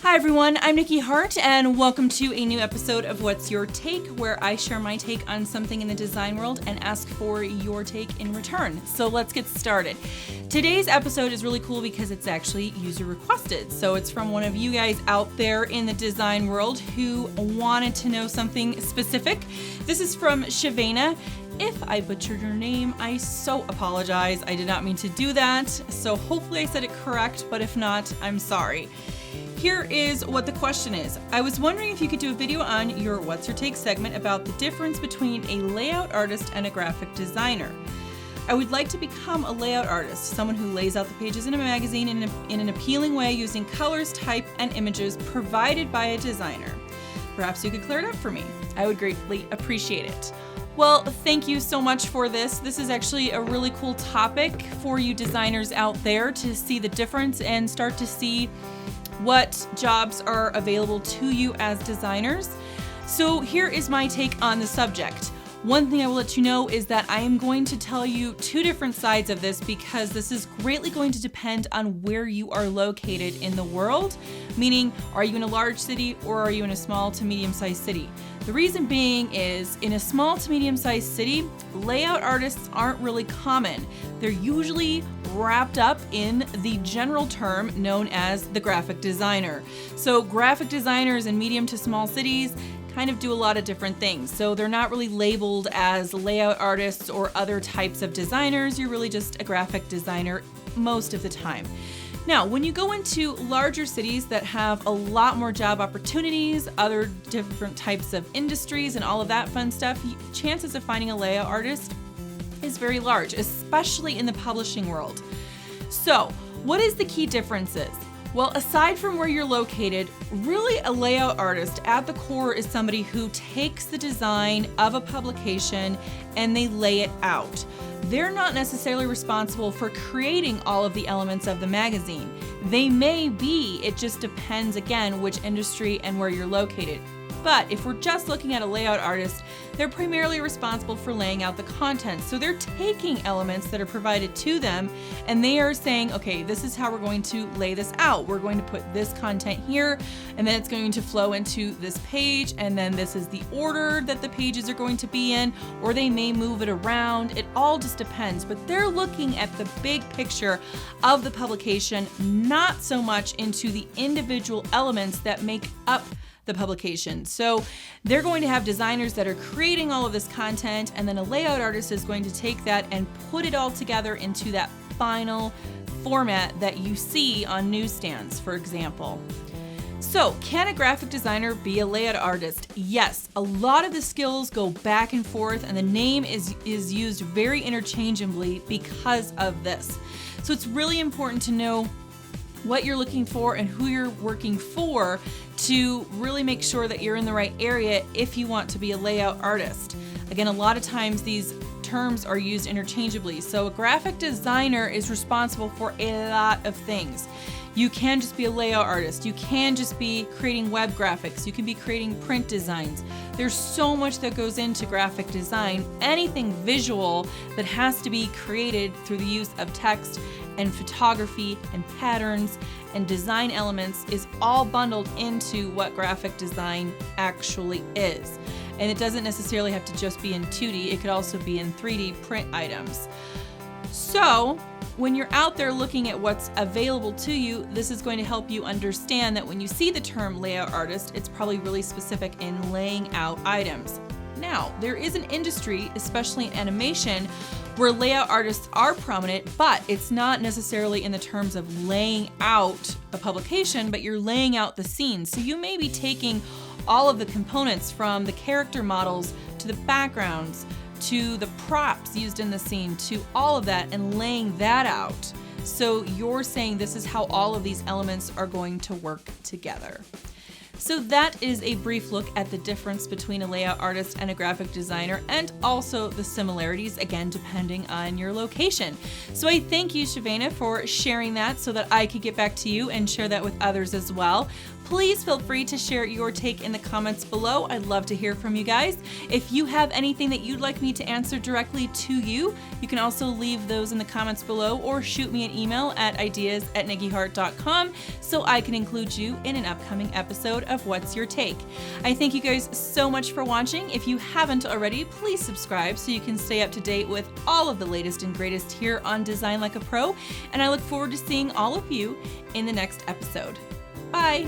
Hi everyone, I'm Nikki Hart and welcome to a new episode of What's Your Take, where I share my take on something in the design world and ask for your take in return. So let's get started. Today's episode is really cool because it's actually user requested. So it's from one of you guys out there in the design world who wanted to know something specific. This is from Shavena. If I butchered your name, I so apologize. I did not mean to do that. So hopefully I said it correct, but if not, I'm sorry. Here is what the question is. I was wondering if you could do a video on your What's Your Take segment about the difference between a layout artist and a graphic designer. I would like to become a layout artist, someone who lays out the pages in a magazine in an appealing way using colors, type, and images provided by a designer. Perhaps you could clear it up for me. I would greatly appreciate it. Well, thank you so much for this. This is actually a really cool topic for you designers out there to see the difference and start to see what jobs are available to you as designers. So here is my take on the subject. One thing I will let you know is that I am going to tell you two different sides of this because this is greatly going to depend on where you are located in the world, meaning are you in a large city or are you in a small to medium-sized city? The reason being is in a small to medium-sized city, layout artists aren't really common. They're usually wrapped up in the general term known as the graphic designer. So graphic designers in medium to small cities kind of do a lot of different things. So they're not really labeled as layout artists or other types of designers. You're really just a graphic designer most of the time. Now, when you go into larger cities that have a lot more job opportunities, other different types of industries and all of that fun stuff, chances of finding a layout artist is very large, especially in the publishing world. So, what is the key differences? Well, aside from where you're located, really a layout artist at the core is somebody who takes the design of a publication and they lay it out. They're not necessarily responsible for creating all of the elements of the magazine. They may be, it just depends again which industry and where you're located. But if we're just looking at a layout artist, they're primarily responsible for laying out the content. So they're taking elements that are provided to them and they are saying, okay, this is how we're going to lay this out. We're going to put this content here and then it's going to flow into this page and then this is the order that the pages are going to be in, or they may move it around. It all just depends, but they're looking at the big picture of the publication, not so much into the individual elements that make up the publication. So they're going to have designers that are creating all of this content, and then a layout artist is going to take that and put it all together into that final format that you see on newsstands, for example. So, can a graphic designer be a layout artist? Yes, a lot of the skills go back and forth, and the name is used very interchangeably because of this. So it's really important to know what you're looking for and who you're working for to really make sure that you're in the right area if you want to be a layout artist. Again, a lot of times these terms are used interchangeably. So a graphic designer is responsible for a lot of things. You can just be a layout artist. You can just be creating web graphics. You can be creating print designs. There's so much that goes into graphic design. Anything visual that has to be created through the use of text and photography and patterns and design elements is all bundled into what graphic design actually is. And it doesn't necessarily have to just be in 2D, it could also be in 3D print items. So when you're out there looking at what's available to you, this is going to help you understand that when you see the term layout artist, it's probably really specific in laying out items. Now, there is an industry, especially in animation, where layout artists are prominent, but it's not necessarily in the terms of laying out a publication, but you're laying out the scene. So you may be taking all of the components from the character models to the backgrounds, to the props used in the scene, to all of that and laying that out. So you're saying this is how all of these elements are going to work together. So that is a brief look at the difference between a layout artist and a graphic designer, and also the similarities, again, depending on your location. So I thank you, Shavena, for sharing that so that I could get back to you and share that with others as well. Please feel free to share your take in the comments below. I'd love to hear from you guys. If you have anything that you'd like me to answer directly to you, you can also leave those in the comments below or shoot me an email at ideas@nikkiheart.com so I can include you in an upcoming episode of What's Your Take. I thank you guys so much for watching. If you haven't already, please subscribe so you can stay up to date with all of the latest and greatest here on Design Like a Pro, and I look forward to seeing all of you in the next episode. Bye!